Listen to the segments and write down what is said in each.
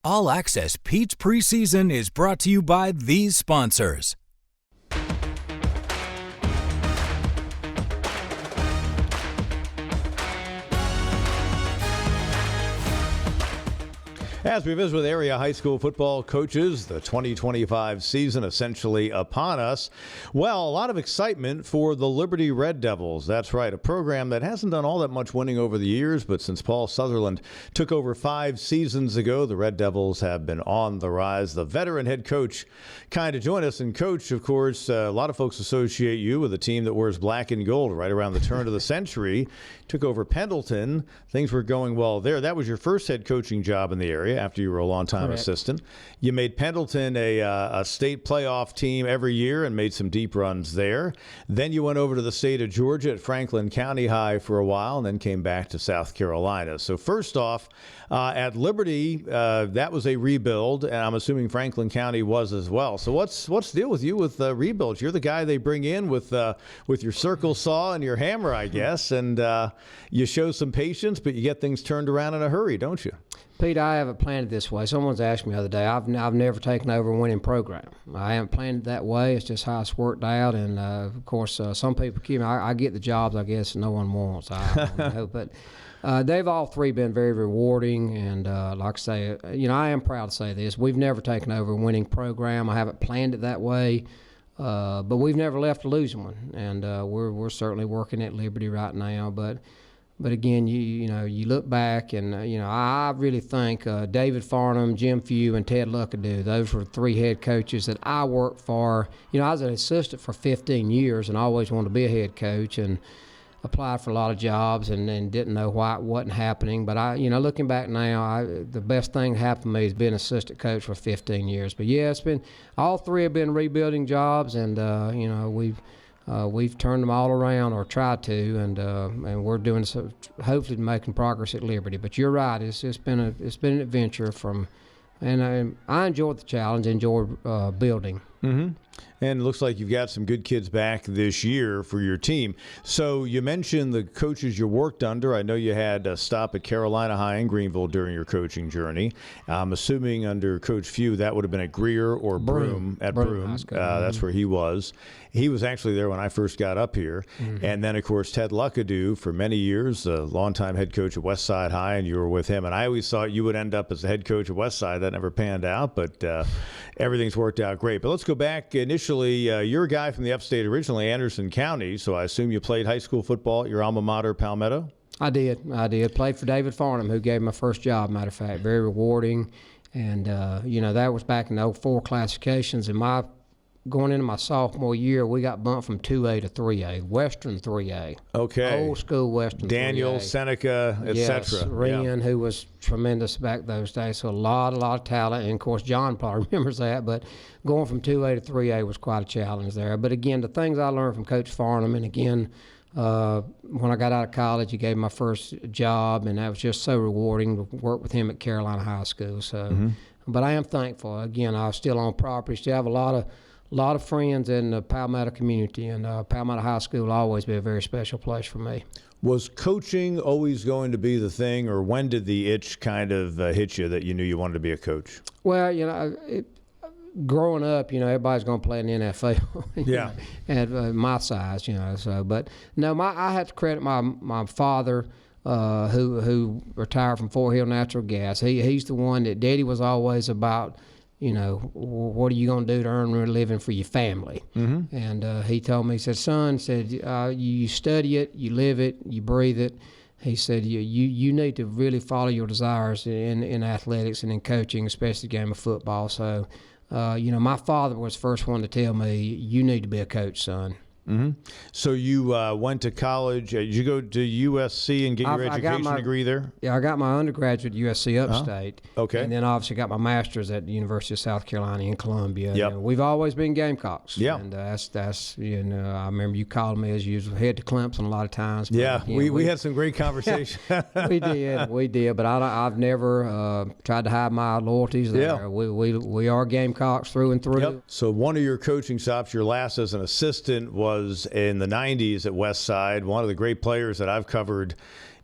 All Access Pete's Preseason is brought to you by these sponsors. As we visit with area high school football coaches, the 2025 season essentially upon us. Well, a lot of excitement for the Liberty Red Devils. That's right, a program that hasn't done all that much winning over the years, but since Paul Southerland took over 5 seasons ago, the Red Devils have been on the rise. The veteran head coach kind of joined us. And Coach, of course, a lot of folks associate you with a team that wears black and gold right around the turn of the century. Took over Pendleton. Things were going well there. That was your first head coaching job in the area after you were a long-time assistant. You made Pendleton a state playoff team every year and made some deep runs there. Then you went over to the state of Georgia at Franklin County High for a while and then came back to South Carolina. So first off, at Liberty, that was a rebuild, and I'm assuming Franklin County was as well. So what's the deal with you with rebuilds? You're the guy they bring in with your circle saw and your hammer, I guess, and you show some patience, but you get things turned around in a hurry, don't you? Pete, I haven't planned it this way. Someone's asked me the other day. I've never taken over a winning program. I haven't planned it that way. It's just how it's worked out. And, of course, some people keep me. I get the jobs, I guess, no one wants. I don't know. But they've all three been very rewarding. And, like I say, I am proud to say this. We've never taken over a winning program. I haven't planned it that way. But we've never left a losing one. And we're certainly working at Liberty right now. But again, you look back and, I really think David Farnham, Jim Few, and Ted Luckadoo, those were 3 head coaches that I worked for. I was an assistant for 15 years and I always wanted to be a head coach and applied for a lot of jobs and didn't know why it wasn't happening. But, looking back now, the best thing that happened to me is being an assistant coach for 15 years. But, yeah, all 3 have been rebuilding jobs and, we've turned them all around or tried to, and we're doing so, hopefully making progress at Liberty. But you're right; it's been an adventure and I enjoyed the challenge, enjoyed building. Mm-hmm. And it looks like you've got some good kids back this year for your team. So you mentioned the coaches you worked under. I know you had a stop at Carolina High in Greenville during your coaching journey. I'm assuming under Coach Few that would have been at Greer or Broome. At Broome. That's where he was. He was actually there when I first got up here. Mm-hmm. And then, of course, Ted Luckadoo for many years, a longtime head coach at Westside High, and you were with him. And I always thought you would end up as the head coach at Westside. That never panned out, but everything's worked out great. But let's go back initially. You're a guy from the upstate originally, Anderson County, so I assume you played high school football at your alma mater, Palmetto? I did. Played for David Farnham, who gave me my first job, matter of fact. Very rewarding. And, that was back in the 04 classifications. And going into my sophomore year, we got bumped from 2A to 3A, Western 3A. Okay. Old school Western Daniel, 3A. Seneca, etc. Yes, Rian, who was tremendous back those days. So a lot of talent. And, of course, John probably remembers that. But going from 2A to 3A was quite a challenge there. But, again, the things I learned from Coach Farnham, and, again, when I got out of college, he gave me my first job, and that was just so rewarding to work with him at Carolina High School. So, But I am thankful. Again, I was still on property, still have a lot of friends in the Palmetto community, and Palmetto High School will always be a very special place for me. Was coaching always going to be the thing, or when did the itch kind of hit you that you knew you wanted to be a coach? Well, growing up, everybody's going to play in the NFL. Yeah. At my size, So, but no, I had to credit my father, who retired from Fort Hill Natural Gas. He's the one that Daddy was always about. What are you going to do to earn a living for your family? Mm-hmm. And he told me, he said, son, you study it, you live it, you breathe it. He said, you need to really follow your desires in athletics and in coaching, especially the game of football. So, my father was the first one to tell me, you need to be a coach, son. Mm-hmm. So you went to college. Did you go to USC and get your education degree there? Yeah, I got my undergraduate at USC Upstate. Okay. And then obviously got my master's at the University of South Carolina in Columbia. Yep. We've always been Gamecocks. Yeah. And that's I remember you called me as you head to Clemson a lot of times. Yeah, we had some great conversations. We did. But I've never tried to hide my loyalties there. Yeah. We are Gamecocks through and through. Yep. So one of your coaching stops, your last as an assistant, was in the 90s at Westside. One of the great players that I've covered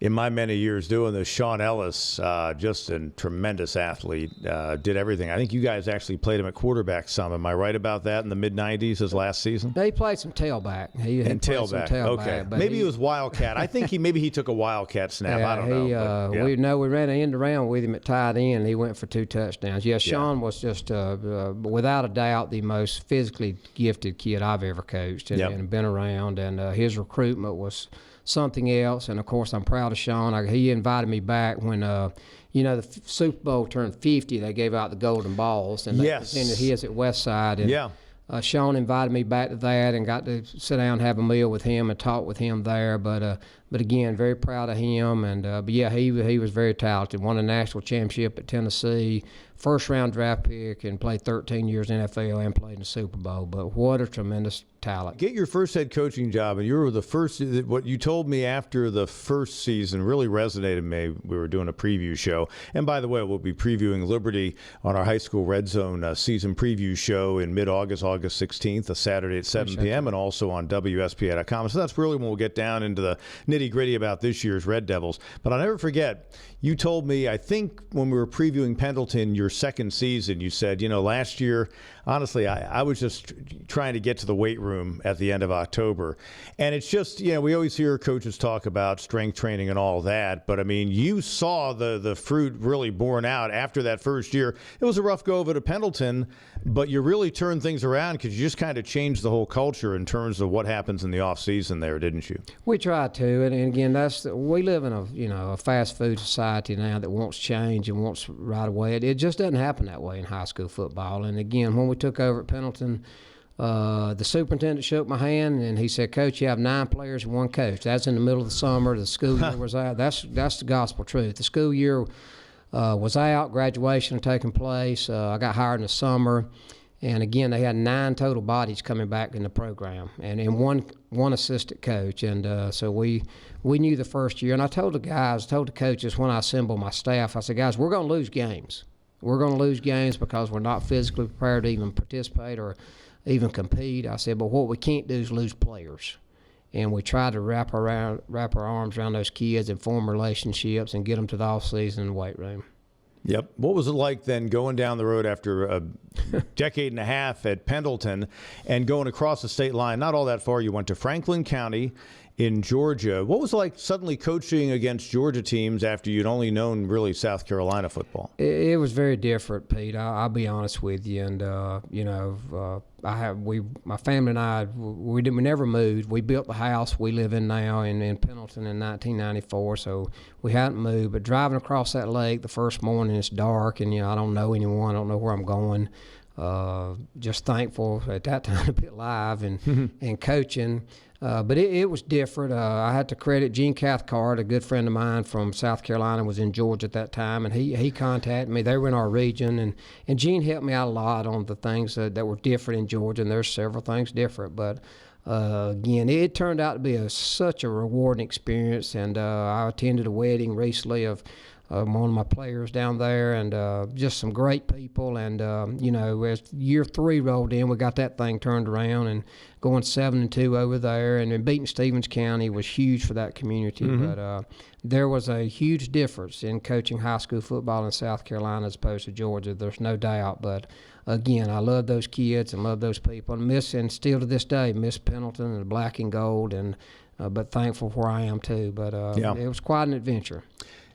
in my many years doing this. Sean Ellis, just a tremendous athlete, did everything. I think you guys actually played him at quarterback some. Am I right about that in the mid-'90s, his last season? He played some tailback. He played tailback. Some tailback. Okay. Maybe he was Wildcat. I think maybe he took a Wildcat snap. Yeah, I don't know. We ran an end around with him at tight end, and he went for 2 touchdowns. Yeah, Sean was just, without a doubt, the most physically gifted kid I've ever coached and been around. And his recruitment was something else. And, of course, I'm proud of Sean. He invited me back when, the Super Bowl turned 50. They gave out the golden balls. And they presented his at Westside. And, Sean invited me back to that and got to sit down and have a meal with him and talk with him there. But again, very proud of him. And but yeah, he was very talented. Won a national championship at Tennessee, first-round draft pick, and played 13 years in NFL and played in the Super Bowl. But what a tremendous talent. Get your first head coaching job, and you were the first. What you told me after the first season really resonated with me. We were doing a preview show. And by the way, we'll be previewing Liberty on our high school Red Zone season preview show in mid-August, August 16th, a Saturday at 7 p.m., and also on WSPA.com. So that's really when we'll get down into the nitty-gritty about this year's Red Devils. But I'll never forget, you told me, I think when we were previewing Pendleton, your second season, you said, last year, honestly, I was just trying to get to the weight room at the end of October. And it's just, we always hear coaches talk about strength training and all that. But, I mean, you saw the fruit really borne out after that first year. It was a rough go of it at Pendleton, but you really turned things around because you just kind of changed the whole culture in terms of what happens in the offseason there, didn't you? We try to. And again, we live in a fast food society now that wants change and wants right away. It just doesn't happen that way in high school football. And again, when we took over at Pendleton, the superintendent shook my hand and he said, "Coach, you have 9 players and 1 coach." That's in the middle of the summer. The school year was out. That's the gospel truth. The school year was out. Graduation had taken place. I got hired in the summer. And again, they had 9 total bodies coming back in the program, and one assistant coach. And so we knew the first year. And I told the coaches when I assembled my staff, I said, "Guys, we're going to lose games. We're going to lose games because we're not physically prepared to even participate or even compete." I said, "But what we can't do is lose players." And we tried to wrap our arms around those kids and form relationships and get them to the off-season in the weight room. Yep. What was it like then going down the road after a decade and a half at Pendleton and going across the state line? Not all that far. You went to Franklin County in Georgia. What was it like suddenly coaching against Georgia teams after you'd only known really South Carolina football? It was very different, Pete. I'll be honest with you. And my family and I, we never moved. We built the house we live in now in Pendleton in 1994, so we hadn't moved. But driving across that lake the first morning, it's dark, and I don't know anyone. I don't know where I'm going. Just thankful at that time to be alive and coaching. But it was different. I had to credit Gene Cathcart, a good friend of mine from South Carolina, was in Georgia at that time, and he contacted me. They were in our region, and Gene helped me out a lot on the things that were different in Georgia, and there's several things different. But again, it turned out to be such a rewarding experience, and I attended a wedding recently of one of my players down there, and just some great people. And as year 3 rolled in, we got that thing turned around and going 7-2 over there, and then beating Stevens County was huge for that community. Mm-hmm. But there was a huge difference in coaching high school football in South Carolina as opposed to Georgia. There's no doubt. But again, I love those kids and love those people, and still to this day miss Pendleton and the black and gold, and but thankful for where I am too. But it was quite an adventure.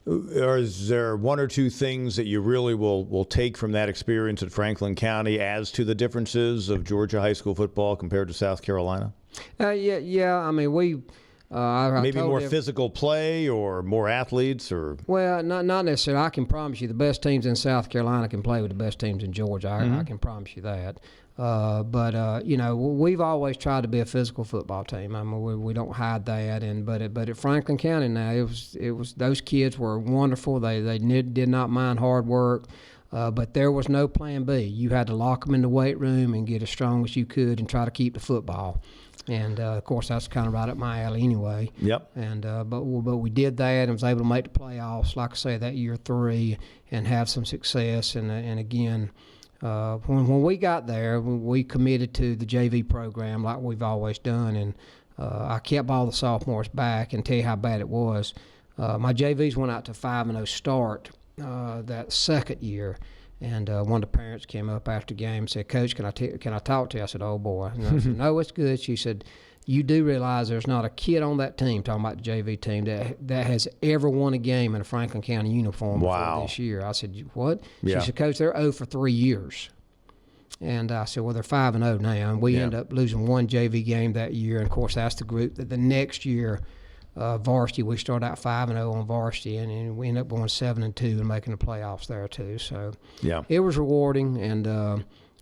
Or is there 1 or 2 things that you really will take from that experience at Franklin County as to the differences of Georgia high school football compared to South Carolina? Yeah. I mean, maybe more physical play or more athletes, or not necessarily. I can promise you, the best teams in South Carolina can play with the best teams in Georgia. I can promise you that. But we've always tried to be a physical football team. I mean, we don't hide that. But at Franklin County now, it was those kids were wonderful. They did not mind hard work. But there was no plan B. You had to lock them in the weight room and get as strong as you could and try to keep the football. And of course, that's kind of right up my alley anyway. Yep. And but we did that and was able to make the playoffs, like I say, that year 3, and have some success. And again. When we got there, we committed to the JV program like we've always done, and I kept all the sophomores back and tell you how bad it was. My JVs went out to 5-0 start that second year. And one of the parents came up after the game and said, "Coach, can I talk to you?" I said, "Oh, boy." And I said, "No, it's good." She said, "You do realize there's not a kid on that team," talking about the JV team, that has ever won a game in a Franklin County uniform before this year. I said, "What?" Yeah. She said, "Coach, they're 0 for 3 years." And I said, "Well, they're 5-0 now." And we end up losing one JV game that year. And, of course, that's the group that the next year – varsity, we started out 5-0 on varsity, and we ended up going 7-2 and making the playoffs there too. So it was rewarding, and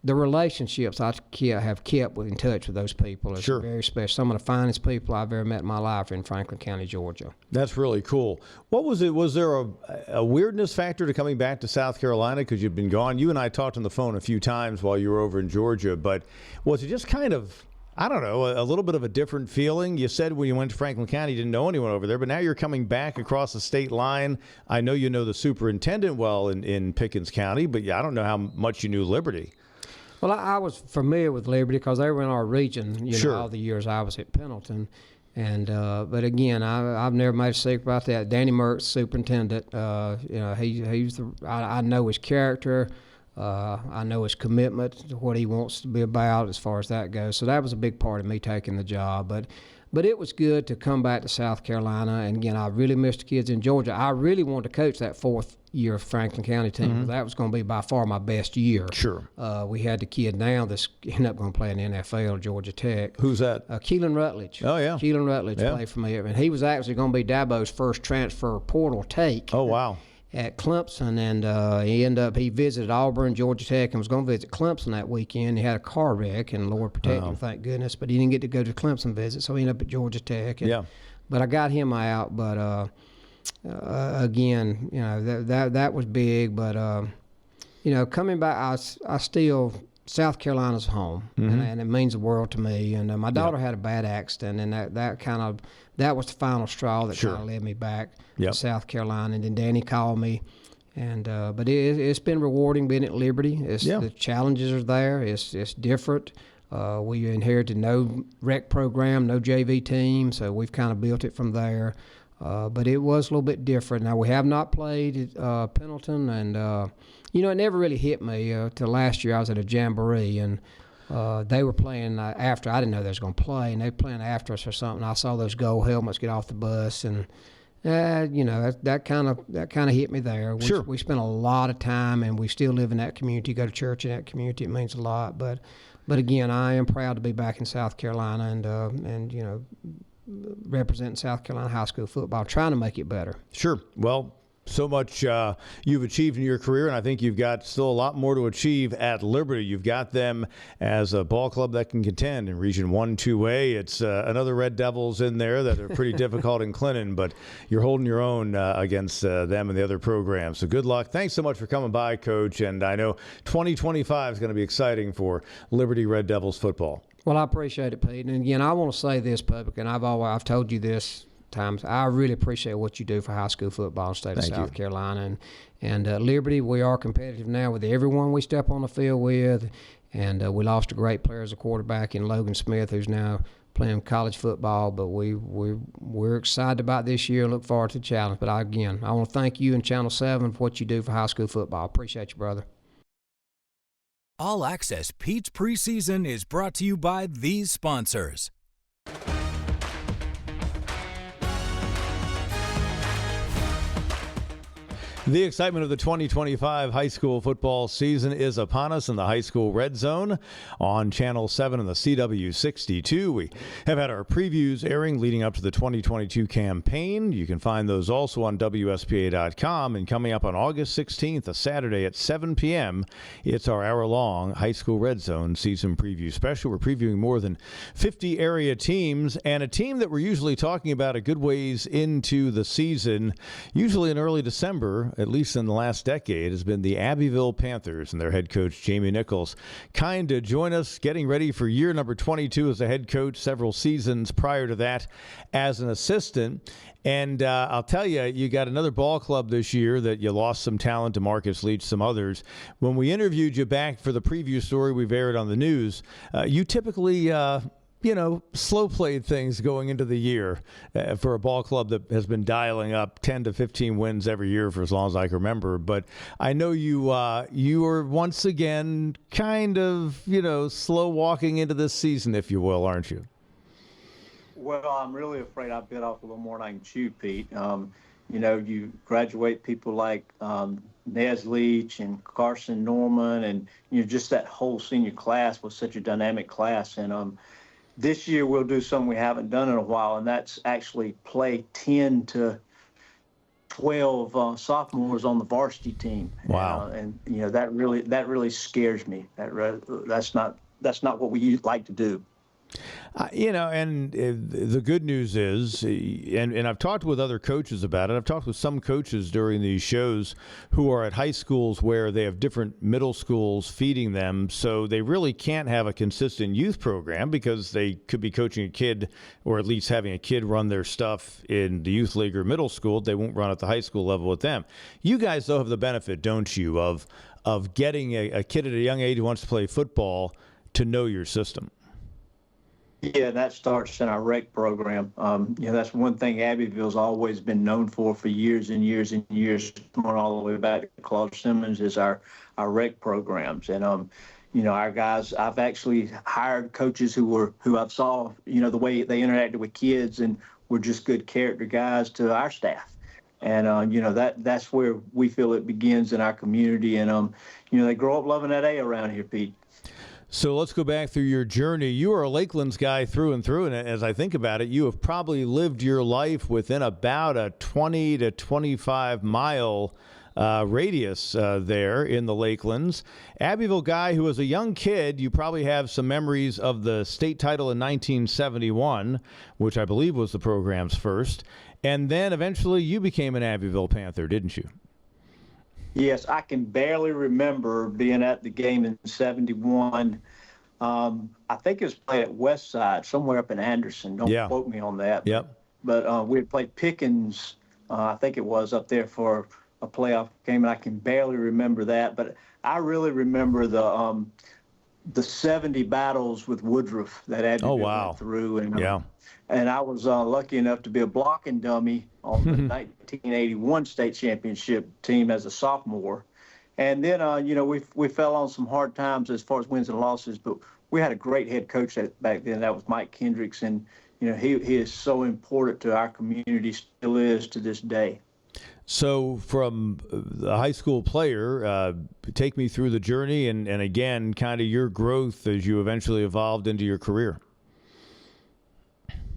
the relationships I have kept in touch with those people is very special. Some of the finest people I've ever met in my life are in Franklin County, Georgia. That's really cool. What was it? Was there a weirdness factor to coming back to South Carolina because you've been gone? You and I talked on the phone a few times while you were over in Georgia, but was it just kind of, I don't know, a little bit of a different feeling? You said when you went to Franklin County, you didn't know anyone over there, but now you're coming back across the state line. I know you know the superintendent well in Pickens County, but I don't know how much you knew Liberty. Well, I was familiar with Liberty because they were in our region, know, all the years I was at Pendleton. And but again, I've never made a secret about that. Danny Merck's superintendent. I know his character. I know his commitment to what he wants to be about as far as that goes. So that was a big part of me taking the job. But it was good to come back to South Carolina. And, again, I really missed the kids in Georgia. I really wanted to coach that fourth year of Franklin County team. Mm-hmm. That was going to be by far my best year. Sure. We had the kid now that's ended up going to play in the NFL, Georgia Tech. Who's that? Keelan Rutledge. Oh, yeah. Keelan Rutledge played for me. And he was actually going to be Dabo's first transfer portal take. Oh, wow. At Clemson, and he visited Auburn, Georgia Tech, and was going to visit Clemson that weekend. He had a car wreck, and Lord protect him, thank goodness. But he didn't get to go to Clemson visit, so he ended up at Georgia Tech. And, but I got him out. But again, that was big. But coming back, I still. South Carolina's home, and it means the world to me. And my daughter had a bad accident, and that was the final straw that kind of led me back to South Carolina. And then Danny called me, and but it's been rewarding being at Liberty. The challenges are there. It's different. We inherited no rec program, no JV team, so we've kind of built it from there. But it was a little bit different. Now, we have not played at Pendleton, and it never really hit me till last year. I was at a jamboree, and they were playing after. I didn't know they was going to play, and they were playing after us or something. I saw those gold helmets get off the bus, and that kind of hit me there. We spent a lot of time, and we still live in that community. Go to church in that community. It means a lot. But again, I am proud to be back in South Carolina, and representing South Carolina high school football, trying to make it better. Sure. Well, so much you've achieved in your career, and I think you've got still a lot more to achieve at Liberty. You've got them as a ball club that can contend in Region 1, 2A. It's another Red Devils in there that are pretty difficult in Clinton, but you're holding your own against them and the other programs. So good luck. Thanks so much for coming by, Coach, and I know 2025 is going to be exciting for Liberty Red Devils football. Well, I appreciate it, Pete. And again, I want to say this publicly, and I've told you this times. I really appreciate what you do for high school football in the state of South Carolina. And Liberty, we are competitive now with everyone we step on the field with. And we lost a great player as a quarterback in Logan Smith, who's now playing college football. But we're excited about this year and look forward to the challenge. But I want to thank you and Channel 7 for what you do for high school football. Appreciate you, brother. All Access Pete's Preseason is brought to you by these sponsors. The excitement of the 2025 high school football season is upon us in the high school red zone on Channel 7 and the CW62. We have had our previews airing leading up to the 2022 campaign. You can find those also on WSPA.com. And coming up on August 16th, a Saturday at 7 p.m., it's our hour-long high school red zone season preview special. We're previewing more than 50 area teams, and a team that we're usually talking about a good ways into the season, usually in early December, at least in the last decade, has been the Abbeville Panthers and their head coach, Jamie Nickles. Kind to join us, getting ready for year number 22 as a head coach, several seasons prior to that as an assistant. And I'll tell you, you got another ball club this year that you lost some talent to Marcus Leach, some others. When we interviewed you back for the preview story we've aired on the news, you typically slow played things going into the year for a ball club that has been dialing up 10 to 15 wins every year for as long as I can remember. But I know you are once again kind of, slow walking into this season, if you will, aren't you? Well, I'm really afraid I bit off a little more than I can chew, Pete. You graduate people like Nez Leach and Carson Norman, and just that whole senior class was such a dynamic class. And this year we'll do something we haven't done in a while, and that's actually play 10 to 12 sophomores on the varsity team. Wow. That really scares me. That's not what we like to do. And the good news is, and I've talked with other coaches about it. I've talked with some coaches during these shows who are at high schools where they have different middle schools feeding them, so they really can't have a consistent youth program because they could be coaching a kid or at least having a kid run their stuff in the youth league or middle school. They won't run at the high school level with them. You guys, though, have the benefit, don't you, of getting a kid at a young age who wants to play football to know your system. Yeah, that starts in our rec program. That's one thing Abbeville's always been known for years and years and years, going all the way back to Claude Simmons, is our rec programs. And our guys, I've actually hired coaches who I've saw, the way they interacted with kids and were just good character guys to our staff. And that's where we feel it begins in our community. And they grow up loving that A around here, Pete. So let's go back through your journey. You are a Lakelands guy through and through, and as I think about it, you have probably lived your life within about a 20 to 25 mile radius there in the Lakelands. Abbeville guy who was a young kid, you probably have some memories of the state title in 1971, which I believe was the program's first, and then eventually you became an Abbeville Panther, didn't you? Yes, I can barely remember being at the game in 71. I think it was played at Westside, somewhere up in Anderson. Don't quote me on that. Yep. But we had played Pickens, I think it was, up there for a playoff game, and I can barely remember that. But I really remember the 70 battles with Woodruff that Abbeville went through. And I was lucky enough to be a blocking dummy on the 1981 state championship team as a sophomore. And then, we fell on some hard times as far as wins and losses, but we had a great head coach back then. That was Mike Kendricks. And, he is so important to our community, still is to this day. So from the high school player, take me through the journey and again, kind of your growth as you eventually evolved into your career.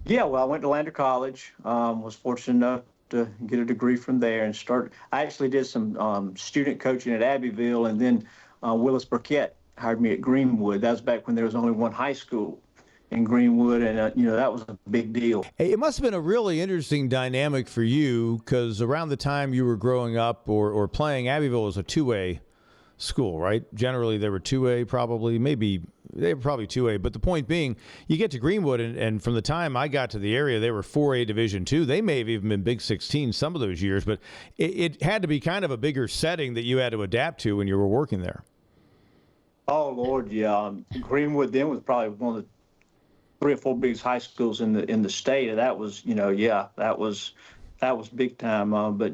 Yeah, well, I went to Lander College, was fortunate enough to get a degree from there and I actually did some student coaching at Abbeville, and then Willis Burkett hired me at Greenwood. That was back when there was only one high school in Greenwood, and that was a big deal. Hey, it must have been a really interesting dynamic for you because around the time you were growing up or playing, Abbeville was a 2A school, right? Generally, they were 2A probably, maybe they were probably 2A. But the point being, you get to Greenwood, and from the time I got to the area, they were 4A Division II. They may have even been Big 16 some of those years, but it had to be kind of a bigger setting that you had to adapt to when you were working there. Oh, Lord, yeah. Greenwood then was probably one of the 3 or 4 biggest high schools in the state, and that was, that was big time. But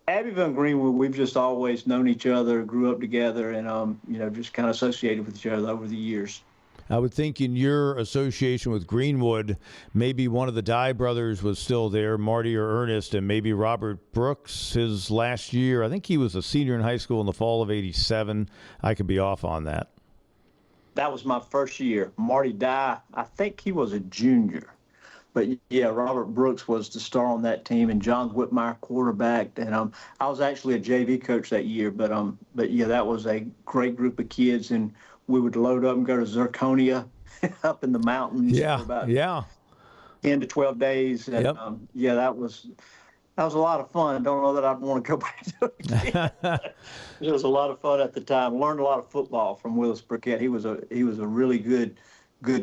Abbeville and Greenwood, we've just always known each other, grew up together, and just kind of associated with each other over the years. I would think in your association with Greenwood, maybe one of the Dye brothers was still there, Marty or Ernest, and maybe Robert Brooks, his last year. I think he was a senior in high school in the fall of '87. I could be off on that. That was my first year. Marty Dye, I think he was a junior. But, yeah, Robert Brooks was the star on that team, and John Whitmire quarterbacked. And I was actually a JV coach that year. But yeah, that was a great group of kids, and we would load up and go to Zirconia up in the mountains for about 10 to 12 days. And, that was a lot of fun. I don't know that I'd want to go back to it again. It was a lot of fun at the time. Learned a lot of football from Willis Burkett. He was a really good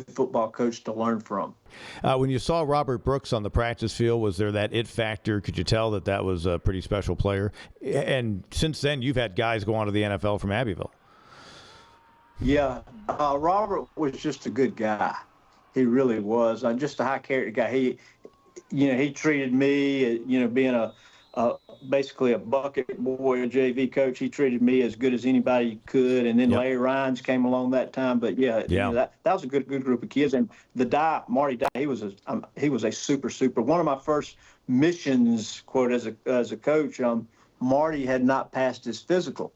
football coach to learn from. When you saw Robert Brooks on the practice field, was there that it factor? Could you tell that was a pretty special player? And since then, you've had guys go on to the NFL from Abbeville. Yeah, Robert was just a good guy. He really was. Just a high character guy. He treated me, being basically a bucket boy, a JV coach. He treated me as good as anybody could. And then Larry Rhines came along that time. But that was a good group of kids. And Marty Dye, he was a super. One of my first missions, quote, as a coach, Marty had not passed his physical.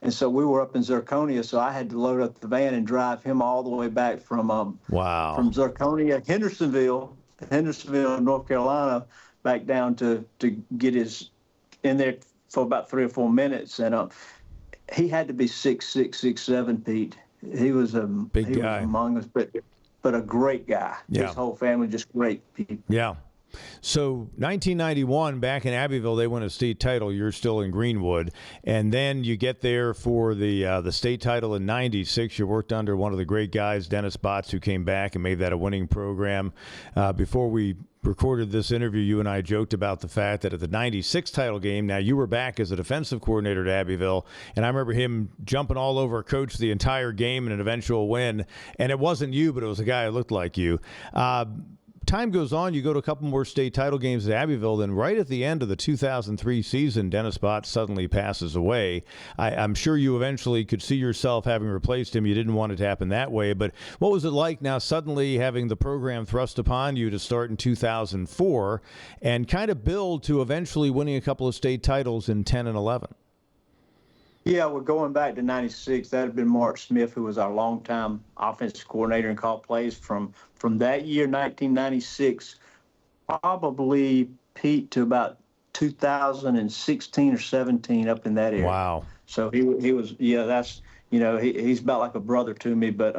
And so we were up in Zirconia, so I had to load up the van and drive him all the way back from Zirconia, Hendersonville, North Carolina, back down to get his in there for about 3 or 4 minutes. And he had to be 6'6", 6'7", Pete. He was a big guy among us, but a great guy. Yeah. His whole family just great people. Yeah. So 1991, back in Abbeville, they won a state title. You're still in Greenwood. And then you get there for the state title in 96. You worked under one of the great guys, Dennis Botts, who came back and made that a winning program. Before we recorded this interview, you and I joked about the fact that at the 96 title game, now you were back as a defensive coordinator at Abbeville, and I remember him jumping all over Coach the entire game in an eventual win. And it wasn't you, but it was a guy who looked like you. Time goes on, you go to a couple more state title games at Abbeville, then right at the end of the 2003 season, Dennis Botts suddenly passes away. I'm sure you eventually could see yourself having replaced him. You didn't want it to happen that way, but what was it like now suddenly having the program thrust upon you to start in 2004 and kind of build to eventually winning a couple of state titles in 10 and 11? Yeah, we're going back to 96. That had been Mark Smith, who was our longtime offensive coordinator and called plays from that year, 1996, probably, Pete, to about 2016 or 17 up in that area. Wow. So he was, that's, he's about like a brother to me. But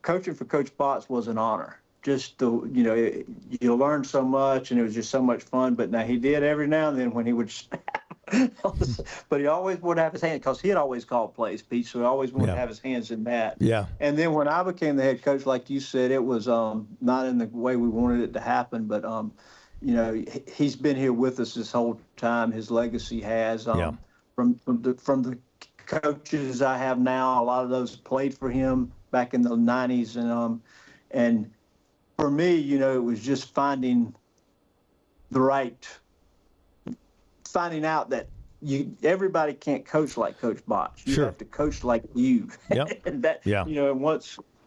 coaching for Coach Botts was an honor. Just you learn so much, and it was just so much fun. But now he did every now and then when he would but he always would have his hand, because he had always called plays, Pete, so he always wanted to have his hands in that. Yeah. And then when I became the head coach, like you said, it was not in the way we wanted it to happen, but he's been here with us this whole time. His legacy has from the coaches I have now, a lot of those played for him back in the 90s, and for me, it was just finding out that everybody can't coach like Coach Botts. You have to coach like you. Yep. And that,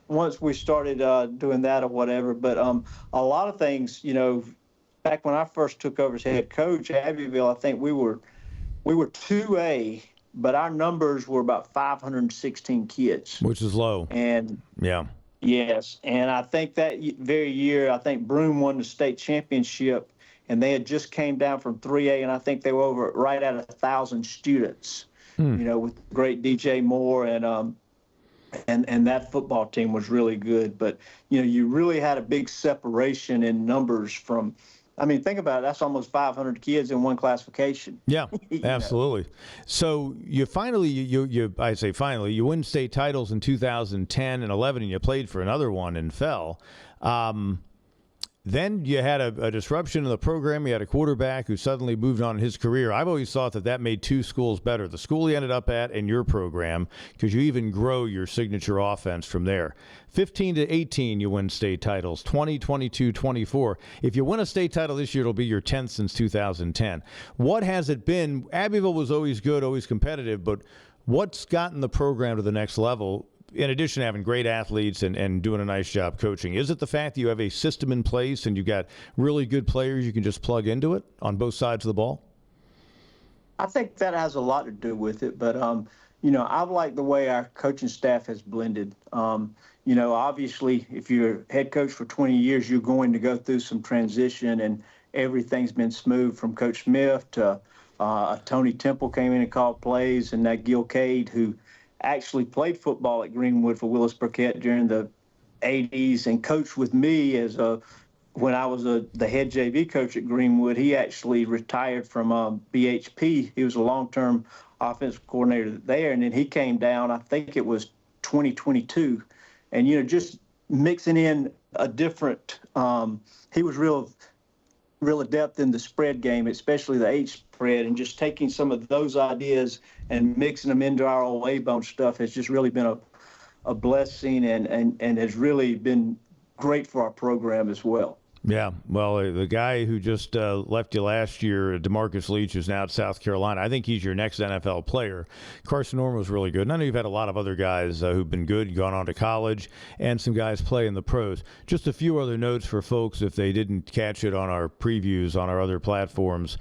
once we started doing that or whatever, but a lot of things, back when I first took over as head coach at Abbeville, I think we were 2A, but our numbers were about 516 kids, which is low. And yes, and I think that very year, Broome won the state championship. And they had just came down from 3A, and I think they were right at 1,000 students, with great DJ Moore, and that football team was really good. But, you really had a big separation in numbers from, think about it, that's almost 500 kids in one classification. Yeah, absolutely. So you finally, you win state titles in 2010 and 11, and you played for another one and fell. Then you had a disruption in the program. You had a quarterback who suddenly moved on in his career. I've always thought that made two schools better, the school he ended up at and your program, because you even grow your signature offense from there. 15 to 18, you win state titles. 20, 22, 24. If you win a state title this year, it'll be your 10th since 2010. What has it been? Abbeville was always good, always competitive, but what's gotten the program to the next level? In addition to having great athletes and doing a nice job coaching, is it the fact that you have a system in place and you've got really good players you can just plug into it on both sides of the ball? I think that has a lot to do with it, but I've liked the way our coaching staff has blended. Obviously, if you're head coach for 20 years, you're going to go through some transition, and everything's been smooth from Coach Smith to Tony Temple came in and called plays, and that Gil Cade, who actually played football at Greenwood for Willis Burkett during the 80s and coached with me when I was the head JV coach at Greenwood. He actually retired from BHP. He was a long-term offensive coordinator there, and then he came down, I think it was 2022, and just mixing in a different he was real adept in the spread game, especially the H spread, and just taking some of those ideas and mixing them into our old A-bone stuff has just really been a blessing and has really been great for our program as well. Yeah, well, the guy who just left you last year, DeMarcus Leach, is now at South Carolina. I think he's your next NFL player. Carson Norman was really good. And I know you've had a lot of other guys who've been good, gone on to college, and some guys play in the pros. Just a few other notes for folks if they didn't catch it on our previews on our other platforms.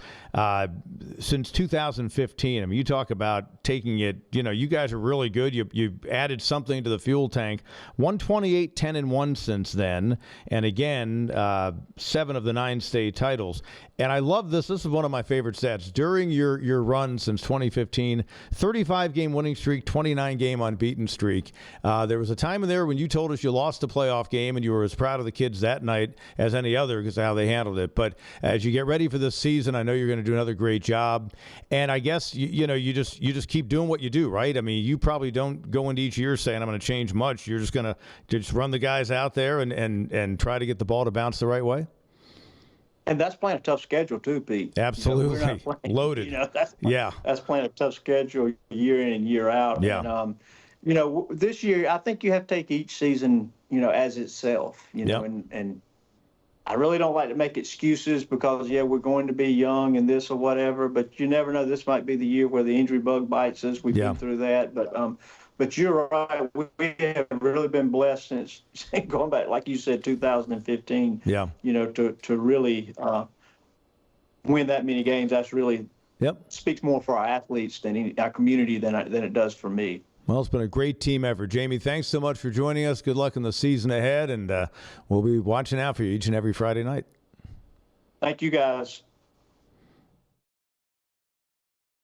Since 2015, I mean, you talk about taking it, you guys are really good. You added something to the fuel tank. 128, 10-1 since then. And again, 7 of the 9 state titles. And I love this. This is one of my favorite stats. During your run since 2015, 35-game winning streak, 29-game unbeaten streak. There was a time in there when you told us you lost a playoff game and you were as proud of the kids that night as any other because of how they handled it. But as you get ready for this season, I know you're going to do another great job. And I guess, you just keep doing what you do, right? I mean, you probably don't go into each year saying I'm going to change much. You're just going to just run the guys out there and try to get the ball to bounce the right way. And that's playing a tough schedule too, Pete. Absolutely. We're not playing, Loaded. That's playing a tough schedule year in and year out. Yeah. And, this year, I think you have to take each season, as itself, and I really don't like to make excuses because, we're going to be young and this or whatever, but you never know. This might be the year where the injury bug bites us. We've been through that, but you're right. We have really been blessed since going back, like you said, 2015. Yeah. To really win that many games. That's really speaks more for our athletes than our community than it does for me. Well, it's been a great team effort. Jamie, thanks so much for joining us. Good luck in the season ahead, and we'll be watching out for you each and every Friday night. Thank you, guys.